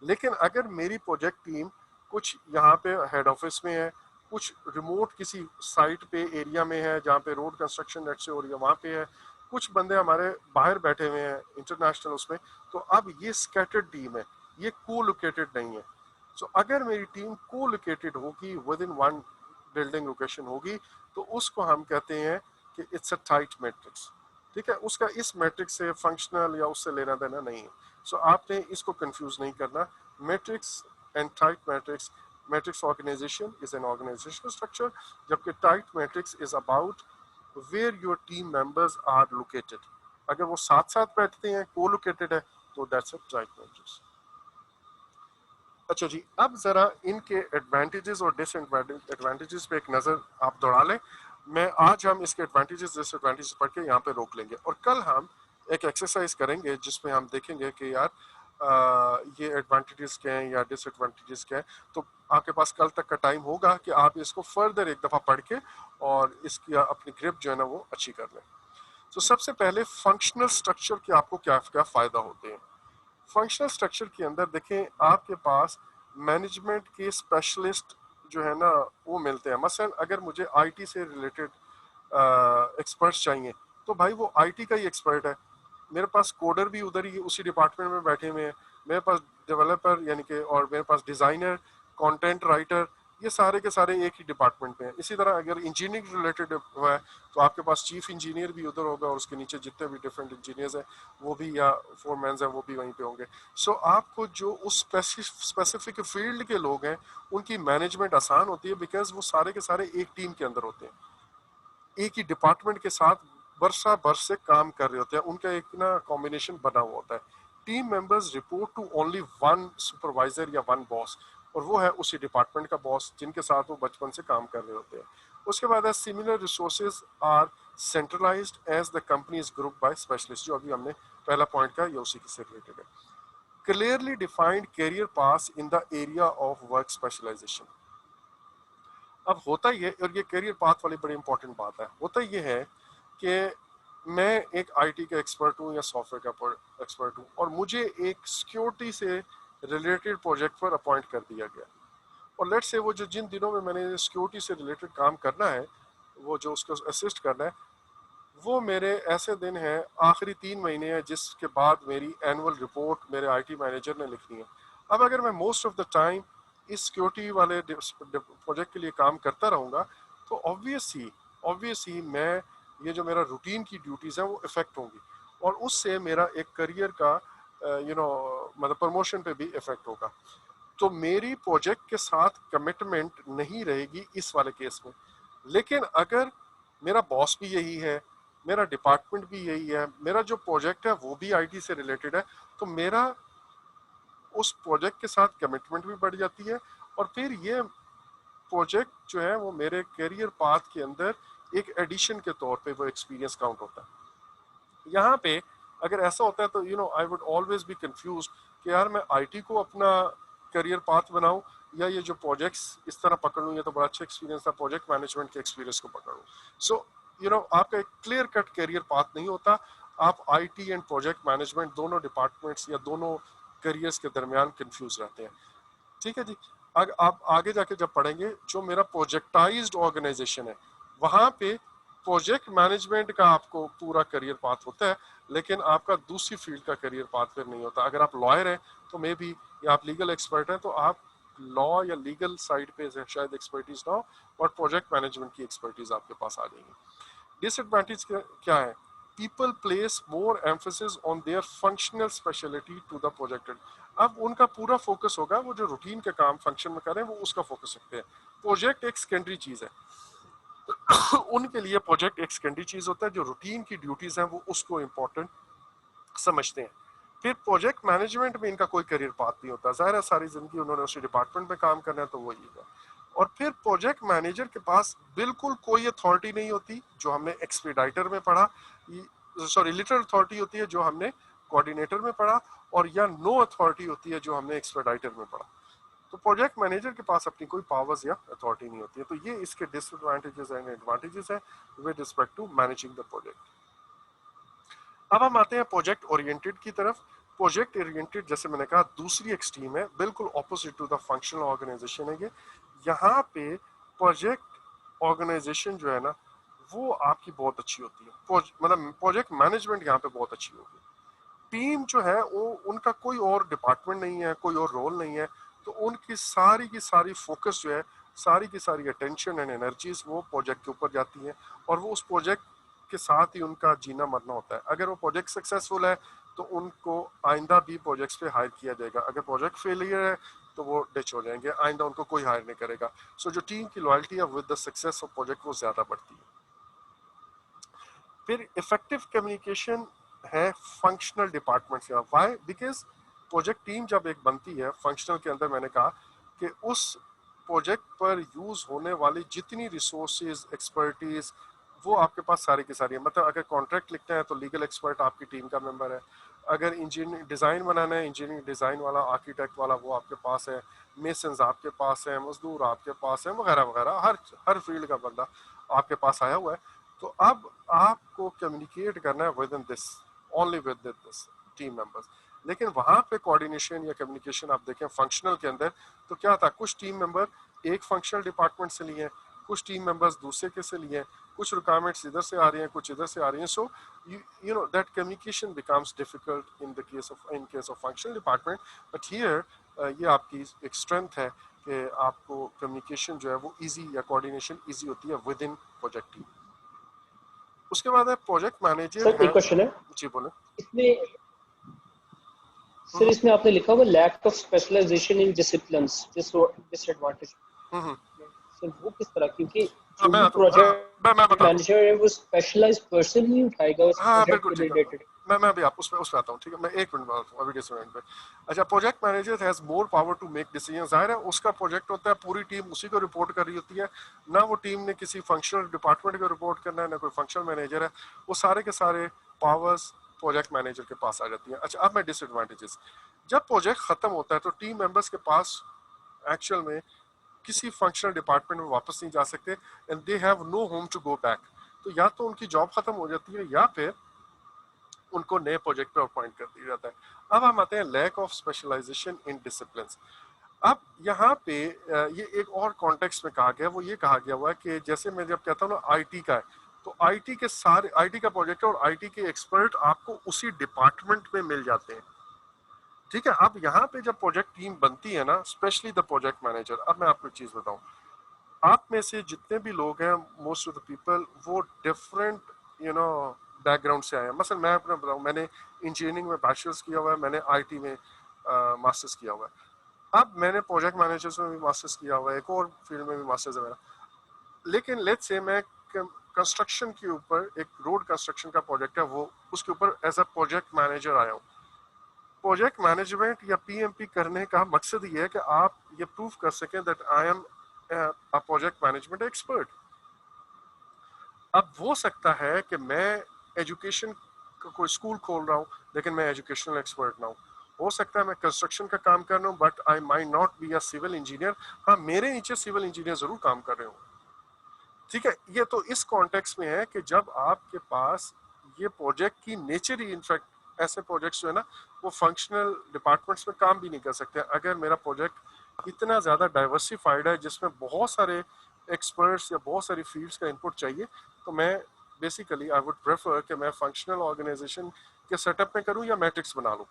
लेकिन अगर मेरी प्रोजेक्ट टीम कुछ यहाँ पे हेड ऑफिस में है, कुछ रिमोट किसी साइट पे एरिया में है जहाँ पे रोड कंस्ट्रक्शन लेट से हो रही है वहाँ पे है, कुछ बंदे हमारे बाहर बैठे हुए हैं इंटरनेशनल उसमें, तो अब ये स्कैटर्ड टीम है, ये कोलोकेटेड नहीं है। सो अगर मेरी टीम कोलोकेटेड होगी, with in one building location होगी, तो उसको हम कहते हैं कि इट्स अ टाइट मैट्रिक्स। ठीक है, उसका इस मैट्रिक्स से फंक्शनल या उससे लेना देना नहीं है। सो आपने इसको कंफ्यूज नहीं करना। Matrix and tight matrix, matrix organisation is an organisational structure, जबकि tight matrix is about where your team members are located. अगर वो साथ साथ बैठते हैं, को लोकेटेड है, तो दैट्स अ टाइट मैट्रिक्स। अच्छा जी, अब जरा इनके एडवांटेजेस और डिसएडवांटेजेस पे एक नजर आप दौड़ा लें। मैं आज हम इसके एडवांटेजेस डिसएडवांटेजेस पढ़ के यहाँ पे रोक लेंगे, और कल हम एक एक्सरसाइज करेंगे जिसमें हम देखेंगे कि यार ये एडवांटेजेस क्या हैं या डिसएडवांटेजेस क्या हैं। तो आपके पास कल तक का टाइम होगा कि आप इसको फर्दर एक दफ़ा पढ़ के और इसकी अपनी ग्रिप जो है ना वो अच्छी कर लें। तो सबसे पहले फंक्शनल स्ट्रक्चर के आपको क्या क्या फ़ायदा होते हैं। फंक्शनल स्ट्रक्चर के अंदर देखें, आपके पास मैनेजमेंट के स्पेशलिस्ट जो है ना वो मिलते हैं। मसलन अगर मुझे आईटी से रिलेटेड एक्सपर्ट्स चाहिए, तो भाई वो आईटी का ही एक्सपर्ट है। मेरे पास कोडर भी उधर ही उसी डिपार्टमेंट में बैठे हुए हैं, मेरे पास डेवलपर यानी कि, और मेरे पास डिज़ाइनर, कंटेंट राइटर, ये सारे के सारे एक ही डिपार्टमेंट में हैं। इसी तरह अगर इंजीनियरिंग रिलेटेड हुआ है, तो आपके पास चीफ इंजीनियर भी उधर होगा, और उसके नीचे जितने भी डिफरेंट इंजीनियर्स हैं वो भी, या फोरमैन हैं वो भी वहीं पे होंगे। सो आपको जो उस स्पेसिफिक फील्ड के लोग हैं उनकी मैनेजमेंट आसान होती है, बिकॉज वो सारे के सारे एक टीम के अंदर होते हैं, एक ही डिपार्टमेंट के साथ वर्षा बरस से काम कर रहे होते हैं, उनका एक ना कॉम्बिनेशन बना हुआ होता है। Team members report to only one supervisor या वन बॉस, और वो है उसी डिपार्टमेंट का बॉस जिनके साथ वो बचपन से काम कर रहे होते हैं। उसके बाद है similar resources are centralised as the company is group by specialist, जो अभी हमने पहला पॉइंट का, ये उसी से रिलेटेड है। Clearly defined career paths in the area of work specialisation. अब होता ही है, और ये करियर पाथ वाली बड़ी इंपॉर्टेंट बात है, होता ये है कि मैं एक आईटी का एक्सपर्ट हूँ या सॉफ्टवेयर का एक्सपर्ट हूँ, और मुझे एक सिक्योरिटी से रिलेटेड प्रोजेक्ट पर अपॉइंट कर दिया गया। और लेट्स से वो जो जिन दिनों में मैंने सिक्योरिटी से रिलेटेड काम करना है, वो जो उसको असिस्ट करना है, वो मेरे ऐसे दिन हैं, आखिरी 3 महीने हैं जिसके बाद मेरी एनुअल रिपोर्ट मेरे आईटी मैनेजर ने लिखनी है। अब अगर मैं मोस्ट ऑफ द टाइम इस सिक्योरिटी वाले प्रोजेक्ट के लिए काम करता रहूँगा तो ऑब्वियसली मैं ये जो मेरा रूटीन की ड्यूटीज़ हैं वो इफेक्ट होंगी, और उससे मेरा एक करियर का मतलब प्रमोशन पे भी इफेक्ट होगा। तो मेरी प्रोजेक्ट के साथ कमिटमेंट नहीं रहेगी इस वाले केस में। लेकिन अगर मेरा बॉस भी यही है, मेरा डिपार्टमेंट भी यही है, मेरा जो प्रोजेक्ट है वो भी आईटी से रिलेटेड है, तो मेरा उस प्रोजेक्ट के साथ कमिटमेंट भी बढ़ जाती है, और फिर ये प्रोजेक्ट जो है वो मेरे करियर पाथ के अंदर एक एडिशन के तौर पे वो एक्सपीरियंस काउंट होता है। यहाँ पे अगर ऐसा होता है तो I would always be confuse कि यार मैं आईटी को अपना करियर पाथ बनाऊं या ये जो प्रोजेक्ट्स इस तरह पकड़ लूं, ये तो बड़ा अच्छा एक्सपीरियंस था, प्रोजेक्ट मैनेजमेंट के एक्सपीरियंस को पकड़ूं। सो आपका एक क्लियर कट करियर पाथ नहीं होता। आप आईटी एंड प्रोजेक्ट मैनेजमेंट दोनों डिपार्टमेंट्स या दोनों करियर्स के दरमियान कंफ्यूज रहते हैं। ठीक है जी। आप आगे जाके जब पढ़ेंगे, जो मेरा प्रोजेक्टाइज्ड ऑर्गेनाइजेशन है वहां पे प्रोजेक्ट मैनेजमेंट का आपको पूरा करियर पाथ होता है, लेकिन आपका दूसरी फील्ड का करियर पाथ फिर नहीं होता। अगर आप लॉयर हैं तो मे बी, या आप लीगल एक्सपर्ट हैं तो आप लॉ या लीगल साइड पे शायद एक्सपर्टीज ना हो, और प्रोजेक्ट मैनेजमेंट की एक्सपर्टीज आपके पास आ जाएगी। डिसएडवांटेज क्या है? People place more emphasis on their functional speciality to the projected. अब उनका पूरा फोकस होगा, वो जो रूटीन के काम फंक्शन में करें वो उसका फोकस रखते हैं। प्रोजेक्ट एक सेकेंडरी चीज है उनके लिए प्रोजेक्ट एक सेकेंडरी चीज होता है, जो रूटीन की ड्यूटीज हैं वो उसको इंपॉर्टेंट समझते हैं। फिर प्रोजेक्ट मैनेजमेंट में इनका कोई करियर पाथ नहीं होता, जाहिर है सारी जिंदगी उन्होंने उसी डिपार्टमेंट में काम करना है तो वही है। और फिर प्रोजेक्ट मैनेजर के पास बिल्कुल कोई अथॉरिटी नहीं होती, जो हमने एक्सपीडाइटर में पढ़ा, सॉरी लिटरल अथॉरिटी होती है जो हमने कोऑर्डिनेटर में पढ़ा, और या नो अथॉरिटी होती है जो हमने एक्सपीडाइटर में पढ़ा। तो प्रोजेक्ट मैनेजर के पास अपनी कोई पावर्स या अथॉरिटी नहीं होती है। तो ये इसके डिसएडवांटेजेस एंड एडवांटेजेस हैं with respect to managing the project. अब हम आते हैं प्रोजेक्ट ओरिएंटेड की तरफ। प्रोजेक्ट ओरिएंटेड, जैसे मैंने कहा, दूसरी एक्सट्रीम है, बिल्कुल opposite to the functional organisation है ये। यहाँ पे प्रोजेक्ट ऑर्गेनाइजेशन जो है ना वो आपकी बहुत अच्छी होती है, मतलब प्रोजेक्ट मैनेजमेंट यहाँ पे बहुत अच्छी होगी। टीम जो है वो, उनका कोई और डिपार्टमेंट नहीं है, कोई और रोल नहीं है, तो उनकी सारी की सारी फोकस जो है, सारी की सारी अटेंशन एंड एनर्जीज वो प्रोजेक्ट के ऊपर जाती है, और वो उस प्रोजेक्ट के साथ ही उनका जीना मरना होता है। अगर वो प्रोजेक्ट सक्सेसफुल है तो उनको आइंदा भी प्रोजेक्ट्स पे हायर किया जाएगा, अगर प्रोजेक्ट फेलियर है तो वो डिच हो जाएंगे, आइंदा उनको कोई हायर नहीं करेगा। सो जो टीम की लॉयल्टी है with the success of project वो ज्यादा बढ़ती है। फिर इफेक्टिव कम्युनिकेशन है फंक्शनल डिपार्टमेंट से। वाई? बिकॉज प्रोजेक्ट टीम जब एक बनती है फंक्शनल के अंदर, मैंने कहा कि उस प्रोजेक्ट पर यूज होने वाली जितनी रिसोर्सेज एक्सपर्टीज वो आपके पास सारी की सारी है। मतलब अगर कॉन्ट्रैक्ट लिखते हैं तो लीगल एक्सपर्ट आपकी टीम का मेंबर है, अगर इंजीनियरिंग डिज़ाइन बनाना है, इंजीनियरिंग डिज़ाइन वाला, आर्किटेक्ट वाला वो आपके पास है, मेसन्स आपके पास है, मजदूर आपके पास है, वगैरह वगैरह, हर फील्ड का बंदा आपके पास आया हुआ है। तो अब आपको कम्युनिकेट करना है with in this, only with this team members. लेकिन वहां पे कोऑर्डिनेशन या कम्युनिकेशन आप देखें फंक्शनल के अंदर तो क्या था, कुछ टीम मेंबर एक फंक्शनल डिपार्टमेंट से लिए हैं, कुछ टीम मेंबर्स दूसरे के से लिए हैं, कुछ रिक्वायरमेंट्स इधर से आ रही हैं, कुछ इधर से आ रही हैं। सो you know that communication becomes difficult in the case of functional department, but here ये आपकी एक स्ट्रेंथ है कि आपको कम्युनिकेशन जो है वो इजी, या कोऑर्डिनेशन इजी होती है विद इन प्रोजेक्ट टीम। उसके बाद है प्रोजेक्ट मैनेजर सर है। एक क्वेश्चन है जी बोले। इसमें। सर इसमें आपने लिखा हुआ lack of specialisation in disciplines disadvantage. हम्म। सर वो किस तरह, क्योंकि हाँ जो मैं भी तो हाँ मैं प्रोजेक्ट बताता हूँ। मैनेजर है वो स्पेशलाइज्ड पर्सन नहीं उठाएगा उस हाँ प्रोजेक्ट बिल्कुल के ठीक है। रिलेटेड। मैं अभी आप उस पे आता हूँ, ठीक है। मैं एक मिनट बात अभी डिसमेंट पे। अच्छा, project manager has more power to make decision. जाहिर है उसका प्रोजेक्ट होता है, पूरी टीम उसी को रिपोर्ट कर रही होती है, ना वो टीम ने किसी फंक्शनल डिपार्टमेंट को रिपोर्ट करना है, ना कोई फंक्शनल मैनेजर है, वो सारे के सारे पावर्स प्रोजेक्ट मैनेजर के पास आ जाती है। अच्छा, अब मैं डिसएडवांटेजेस। जब प्रोजेक्ट खत्म होता है तो टीम मेंबर्स के पास एक्चुअल में किसी फंक्शनल डिपार्टमेंट में वापस नहीं जा सकते, and they have no home to go back. तो या तो उनकी जॉब खत्म हो जाती है, या फिर उनको नए प्रोजेक्ट पे अपॉइंट कर दिया जाता है। अब हम आते हैं lack of specialisation in disciplines. अब यहाँ पे ये एक और कॉन्टेक्स्ट में कहा गया, वो ये कहा गया हुआ है कि जैसे मैं जब कहता हूँ ना आईटी का है, तो आईटी के सारे आईटी का प्रोजेक्ट है और आईटी के एक्सपर्ट आपको उसी डिपार्टमेंट में मिल जाते हैं, ठीक है। अब यहाँ पे जब प्रोजेक्ट टीम बनती है ना, स्पेशली द प्रोजेक्ट मैनेजर, अब मैं आपको एक चीज बताऊं, आप में से जितने भी लोग हैं, मोस्ट ऑफ द पीपल वो डिफरेंट बैकग्राउंड से आए हैं। मसलन मैं अपना बताऊं, मैंने इंजीनियरिंग में बैचलर्स किया हुआ है, मैंने आईटी में मास्टर्स किया हुआ है, अब मैंने प्रोजेक्ट मैनेजर्स में भी मास्टर्स किया हुआ है, एक और फील्ड में भी मास्टर्स है मेरा। लेकिन लेट्स से मैं कंस्ट्रक्शन के ऊपर, एक रोड कंस्ट्रक्शन का प्रोजेक्ट है, वो उसके ऊपर एज अ प्रोजेक्ट मैनेजर आया हूँ। प्रोजेक्ट मैनेजमेंट या पीएमपी करने का मकसद ये है कि आप ये प्रूव कर सकें that I am a project management expert. अब हो सकता है कि मैं एजुकेशन का कोई स्कूल खोल रहा हूँ, लेकिन मैं एजुकेशनल एक्सपर्ट ना हूँ। हो सकता है मैं कंस्ट्रक्शन का काम कर रहा हूँ, but I might not be a civil engineer. हाँ, मेरे नीचे सिविल इंजीनियर जरूर काम कर रहे हो, ठीक है। ये तो इस कॉन्टेक्स्ट में है कि जब आपके पास ये प्रोजेक्ट की नेचर ही, इनफैक्ट ऐसे प्रोजेक्ट्स जो है ना, वो फंक्शनल डिपार्टमेंट्स में काम भी नहीं कर सकते। अगर मेरा प्रोजेक्ट इतना ज़्यादा डाइवर्सिफाइड है, जिसमें बहुत सारे एक्सपर्ट्स या बहुत सारी फील्ड्स का इनपुट चाहिए, तो मैं बेसिकली आई वुड प्रेफर कि मैं फंक्शनल ऑर्गेनाइजेशन के सेटअप में करूं या मैट्रिक्स बना लूँ,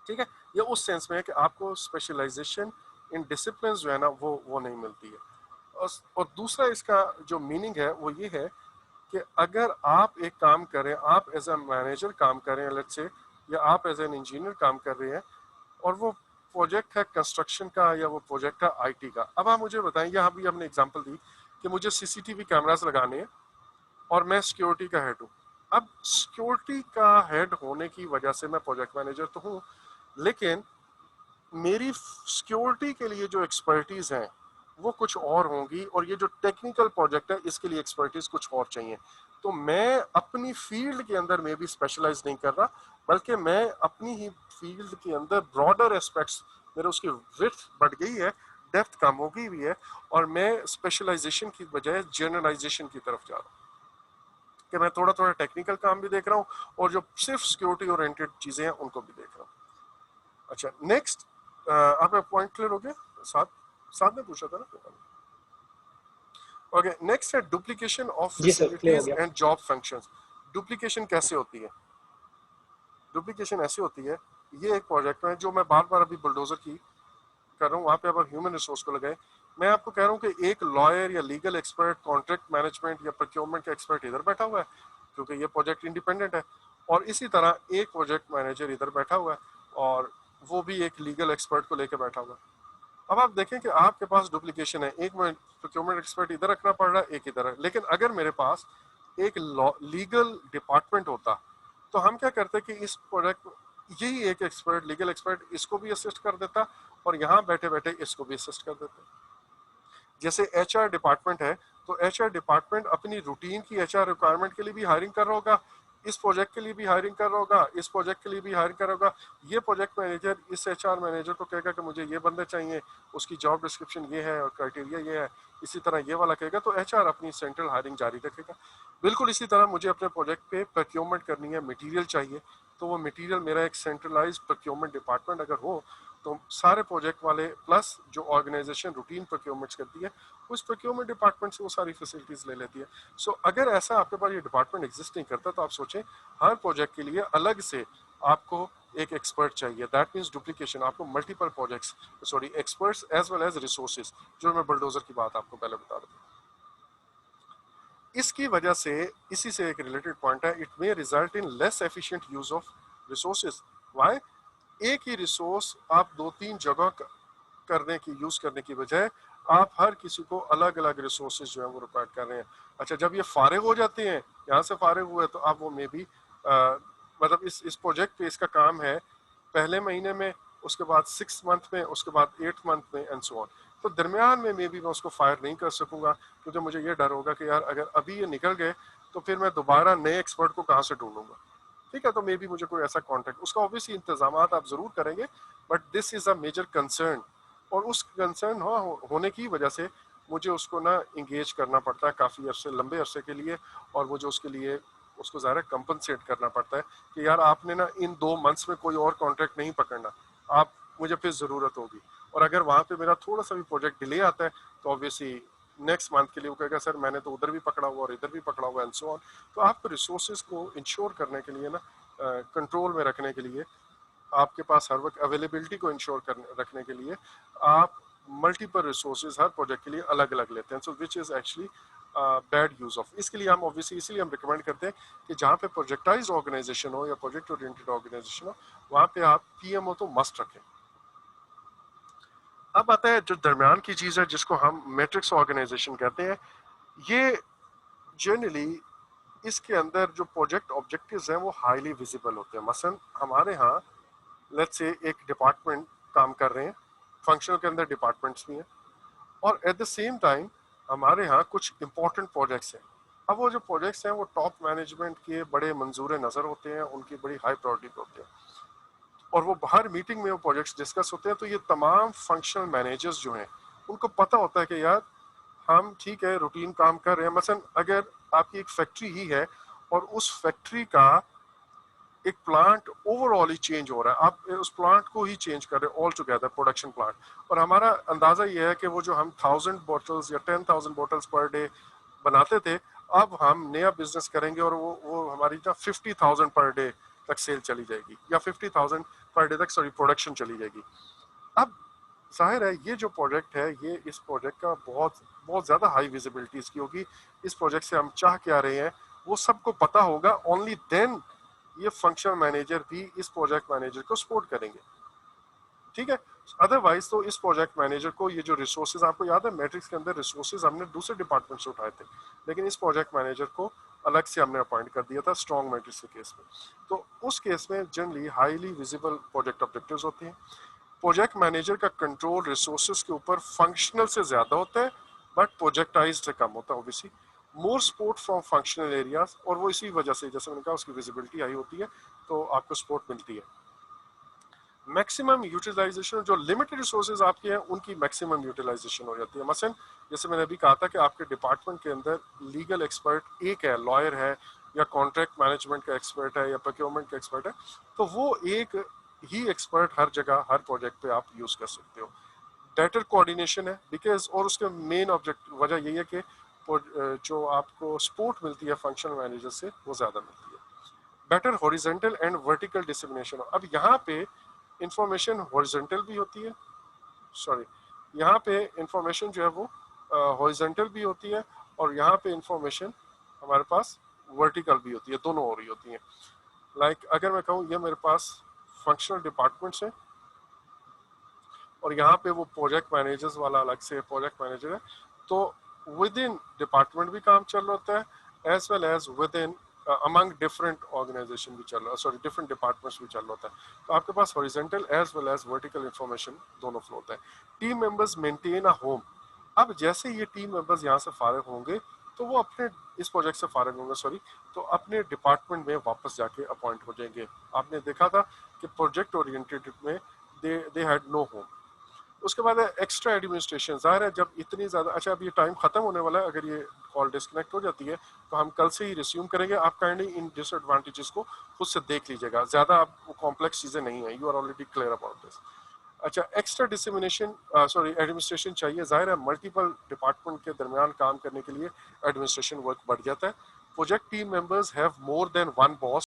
ठीक है। ये उस सेंस में है कि आपको स्पेशलाइजेशन इन डिसिप्लिन जो है ना, वो नहीं मिलती है। और दूसरा इसका जो मीनिंग है वो ये है कि अगर आप एक काम करें, आप एज अ मैनेजर काम कर रहे हैं लेट्स से, या आप एज एन इंजीनियर काम कर रहे हैं, और वो प्रोजेक्ट है कंस्ट्रक्शन का या वो प्रोजेक्ट है आईटी का। अब आप मुझे बताएं, यहाँ भी हमने एग्जांपल दी कि मुझे सीसीटीवी कैमरास लगाने हैं और मैं सिक्योरिटी का हेड हूँ। अब सिक्योरिटी का हेड होने की वजह से मैं प्रोजेक्ट मैनेजर तो हूँ, लेकिन मेरी सिक्योरिटी के लिए जो एक्सपर्टीज हैं वो कुछ और होंगी, और ये जो टेक्निकल प्रोजेक्ट है इसके लिए एक्सपर्टीज कुछ और चाहिए। तो मैं अपनी फील्ड के अंदर में भी स्पेशलाइज नहीं कर रहा, बल्कि मैं अपनी ही फील्ड के अंदर ब्रॉडर एस्पेक्ट्स, मेरे उसकी विड्थ बढ़ गई है, डेप्थ कम हो गई हुई है, और मैं स्पेशलाइजेशन की बजाय जनरलाइजेशन की तरफ जा रहा हूँ कि मैं थोड़ा थोड़ा टेक्निकल काम भी देख रहा हूँ, और जो सिर्फ सिक्योरिटी ओरिएंटेड चीजें हैं उनको भी देख रहा हूँ। अच्छा, नेक्स्ट, आपका पॉइंट क्लियर हो गया? साथ साथ में पूछा था ना। ओके, नेक्स्ट है डुप्लीकेशन ऑफ जी सर, क्लियर हो फैसिलिटीज गया। And job functions. डुप्लीकेशन कैसे होती है? डुप्लीकेशन ऐसी होती है, ये एक प्रोजेक्ट में जो मैं बार बार अभी बुलडोजर की कर रहा हूँ, वहाँ पे अगर ह्यूमन रिसोर्स को लगाए, मैं आपको कह रहा हूँ कि एक लॉयर या लीगल एक्सपर्ट, कॉन्ट्रैक्ट मैनेजमेंट या प्रोक्योरमेंट का एक्सपर्ट इधर बैठा हुआ है, क्योंकि ये प्रोजेक्ट इंडिपेंडेंट है, और इसी तरह एक प्रोजेक्ट मैनेजर इधर बैठा हुआ है, और वो भी एक लीगल एक्सपर्ट को लेकर बैठा हुआ है। अब आप देखें कि आपके पास डुप्लीकेशन है, एक में प्रोक्योरमेंट एक्सपर्ट इधर रखना पड़ रहा है, एक इधर है। लेकिन अगर मेरे पास एक लीगल डिपार्टमेंट होता, तो हम क्या करते कि इस प्रोजेक्ट, यही एक एक्सपर्ट, लीगल एक्सपर्ट, इसको भी असिस्ट कर देता, और यहाँ बैठे बैठे इसको भी असिस्ट कर देते। जैसे एचआर डिपार्टमेंट है, तो एचआर डिपार्टमेंट अपनी रूटीन की एचआर रिक्वायरमेंट के लिए भी हायरिंग कर रहा होगा, इस प्रोजेक्ट के लिए भी हायरिंग कर रहा होगा, इस प्रोजेक्ट के लिए भी हायरिंग कर रहा होगा। ये प्रोजेक्ट मैनेजर इस एचआर मैनेजर को कहेगा कि मुझे ये बंदे चाहिए, उसकी जॉब डिस्क्रिप्शन ये है और क्राइटेरिया ये है, इसी तरह ये वाला कहेगा, तो एचआर अपनी सेंट्रल हायरिंग जारी रखेगा। बिल्कुल इसी तरह मुझे अपने प्रोजेक्ट पे प्रोक्योरमेंट करनी है, मटेरियल चाहिए, तो वो मटेरियल मेरा एक सेंट्रलाइज प्रोक्योरमेंट डिपार्टमेंट अगर हो, तो सारे प्रोजेक्ट वाले प्लस जो ऑर्गेनाइजेशन रूटीन प्रोक्योरमेंट्स करती है, उस प्रोक्योरमेंट डिपार्टमेंट से वो सारी फैसिलिटीज ले लेती है। सो अगर ऐसा आपके पास ये डिपार्टमेंट एग्जिस्ट नहीं करता, तो आप सोचें हर प्रोजेक्ट के लिए अलग से आपको एक एक्सपर्ट चाहिए। दैट मीन्स डुप्लीकेशन, आपको multiple projects, sorry experts as well as resources, जो मैं बुलडोजर की बात आपको पहले बता रहा था। इसकी वजह से, इसी से एक रिलेटेड पॉइंट है, it may result in less efficient use of resources. Why? एक ही रिसोर्स आप दो तीन जगह करने की, यूज करने की बजाय आप हर किसी को अलग अलग रिसोर्सेज जो है वो रिक्वायर कर रहे हैं। अच्छा, जब ये फारिग हो जाते हैं, यहाँ से फारिग हुए, तो आप वो मे बी मतलब इस प्रोजेक्ट पे इसका काम है पहले महीने में, उसके बाद 6 मंथ में, उसके बाद 8 मंथ में, एंड सो ऑन। तो दरमियान में मे बी मैं उसको फायर नहीं कर सकूंगा, क्योंकि मुझे ये डर होगा कि यार अगर अभी ये निकल गए, तो फिर मैं दोबारा नए एक्सपर्ट को कहाँ से ढूंढूंगा, ठीक है। तो मे बी मुझे कोई ऐसा कॉन्टेक्ट, उसका ऑब्वियसली इंतजाम आप जरूर करेंगे, but this is a major concern, और उस कंसर्न होने की वजह से मुझे उसको ना इंगेज करना पड़ता है काफ़ी अरसे, लंबे अरसे के लिए, और मुझे उसके लिए उसको ज़ाहिर कंपनसेट करना पड़ता है कि यार आपने ना इन 2 मंथ्स में कोई और कॉन्ट्रैक्ट नहीं पकड़ना, आप मुझे फिर ज़रूरत होगी। और अगर वहाँ पे मेरा थोड़ा सा भी प्रोजेक्ट डिले आता है तो ऑब्वियसली नेक्स्ट मंथ के लिए वो कहेगा सर मैंने तो उधर भी पकड़ा हुआ और इधर भी पकड़ा हुआ एंड सो ऑन। तो आपको रिसोर्सेज को इंश्योर करने के लिए ना, कंट्रोल में रखने के लिए, आपके पास हर वक्त अवेलेबिलिटी को इंश्योर रखने के लिए आप मल्टीपल रिसोर्सेज हर प्रोजेक्ट के लिए अलग अलग लेते हैं, so which is actually bad use of. इसके लिए हम ऑब्वियसली इसीलिए हम रिकमेंड करते हैं कि जहाँ पे प्रोजेक्टाइज ऑर्गेनाइजेशन हो या प्रोजेक्ट ओरिएंटेड ऑर्गेनाइजेशन हो वहाँ पे आप पीएमओ तो मस्ट रखें। अब आता है जो दरमियान की चीज़ है जिसको हम मैट्रिक्स ऑर्गेनाइजेशन कहते हैं। ये जनरली इसके अंदर जो प्रोजेक्ट ऑब्जेक्टिव्स हैं वो हाईली विजिबल होते हैं। मसलन हमारे यहाँ लेट्स से एक डिपार्टमेंट काम कर रहे हैं, फंक्शनल के अंदर डिपार्टमेंट्स भी हैं, और एट द सेम टाइम हमारे यहाँ कुछ इंपॉर्टेंट प्रोजेक्ट्स हैं। अब वो जो प्रोजेक्ट्स हैं वो टॉप मैनेजमेंट के बड़े मंजूर नज़र होते हैं, उनकी बड़ी हाई प्रायोरिटी पे होते हैं, और वो हर मीटिंग में वो प्रोजेक्ट्स डिस्कस होते हैं। तो ये तमाम फंक्शनल मैनेजर्स जो हैं उनको पता होता है कि यार हम ठीक है रूटीन काम कर रहे हैं। मसलन अगर आपकी एक फैक्ट्री ही है और उस फैक्ट्री का एक प्लांट ओवरऑल ही चेंज हो रहा है, आप उस प्लांट को ही चेंज कर रहे हैं ऑल टुगेदर, प्रोडक्शन प्लांट, और हमारा अंदाजा ये है कि वो जो हम 1000 बॉटल्स या 10,000 बॉटल्स पर डे बनाते थे, अब हम नया बिजनेस करेंगे और वो हमारी ना 50,000 पर डे तक सेल चली जाएगी, या 50,000 पर डे तक सॉरी प्रोडक्शन चली जाएगी। अब जाहिर है ये जो प्रोजेक्ट है ये इस प्रोजेक्ट का बहुत बहुत ज़्यादा हाई विजिबिलिटी इसकी होगी। इस प्रोजेक्ट से हम चाह क्या रहे हैं वो सबको पता होगा, ओनली देन ये फंक्शनल मैनेजर भी इस प्रोजेक्ट मैनेजर को सपोर्ट करेंगे, ठीक है। अदरवाइज तो इस प्रोजेक्ट मैनेजर को ये जो रिसोर्सेज, आपको याद है मैट्रिक्स के अंदर रिसोर्सेज हमने दूसरे डिपार्टमेंट से उठाए थे, लेकिन इस प्रोजेक्ट मैनेजर को अलग से हमने अपॉइंट कर दिया था स्ट्रॉन्ग मैट्रिक्स के केस में। तो उस केस में generally highly visible project objectives होते हैं। प्रोजेक्ट मैनेजर का कंट्रोल रिसोर्सेज के ऊपर फंक्शनल से ज्यादा होता है बट प्रोजेक्टाइज से कम होता है obviously. More support from functional areas, और वो इसी वजह से जैसे मैंने कहा उसकी विजिबिलिटी हाई होती है तो आपको सपोर्ट मिलती है। मैक्सिमम यूटिलाइजेशन, जो लिमिटेड रिसोर्सेज आपके हैं उनकी मैक्सिमम यूटिलाइजेशन हो जाती है। मसलन जैसे मैंने अभी कहा था कि आपके डिपार्टमेंट के अंदर लीगल एक्सपर्ट एक है, लॉयर है, या कॉन्ट्रैक्ट मैनेजमेंट का एक्सपर्ट है, या प्रोक्योरमेंट का एक्सपर्ट है, तो वो एक ही एक्सपर्ट हर जगह हर प्रोजेक्ट पे आप यूज कर सकते हो। बेटर कोऑर्डिनेशन है बिकॉज, और उसके मेन ऑब्जेक्ट वजह यही है कि जो आपको सपोर्ट मिलती है फंक्शनल मैनेजर से वो ज़्यादा मिलती है। Better horizontal and vertical distribution. अब यहाँ पे इंफॉर्मेशन हॉरिजेंटल भी होती है, सॉरी यहाँ पे इंफॉर्मेशन जो है वो हॉरिजेंटल भी होती है, और यहाँ पे इंफॉर्मेशन हमारे पास वर्टिकल भी होती है, दोनों हो रही होती हैं। लाइक अगर मैं कहूँ ये मेरे पास फंक्शनल डिपार्टमेंट्स है और यहाँ पे वो प्रोजेक्ट मैनेजर्स वाला अलग से प्रोजेक्ट मैनेजर है, तो विद इन डिपार्टमेंट भी काम चल रहा होता है as well as within among different organisation भी चल रहा है, सॉरी डिफरेंट डिपार्टमेंट्स भी चल रहा होता है। तो आपके पास horizontal as well as vertical information दोनों फ्लो होता है। Team members maintain a home. अब जैसे ये टीम मेंबर्स यहाँ से फारिग होंगे तो वो अपने इस प्रोजेक्ट से फारिग होंगे, सॉरी, तो अपने डिपार्टमेंट में वापस जाके अपॉइंट हो जाएंगे। आपने देखा था कि प्रोजेक्ट ओरिएंटेड में दे हैड नो होम। उसके बाद एक्स्ट्रा एडमिनिस्ट्रेशन, ज़ाहिर है जब इतनी ज़्यादा, अच्छा अब ये टाइम ख़त्म होने वाला है, अगर ये कॉल डिस्कनेक्ट हो जाती है तो हम कल से ही रिज्यूम करेंगे। आप काइंडली इन डिसएडवांटेजेस को खुद से देख लीजिएगा, ज़्यादा आप कॉम्प्लेक्स चीज़ें नहीं है, you are already clear about this. अच्छा, एक्स्ट्रा डिसमिनेशन सॉरी एडमिनिस्ट्रेशन चाहिए, जाहिर है मल्टीपल डिपार्टमेंट के दरमियान काम करने के लिए एडमिनिस्ट्रेशन वर्क बढ़ जाता है। Project team members have more than one boss.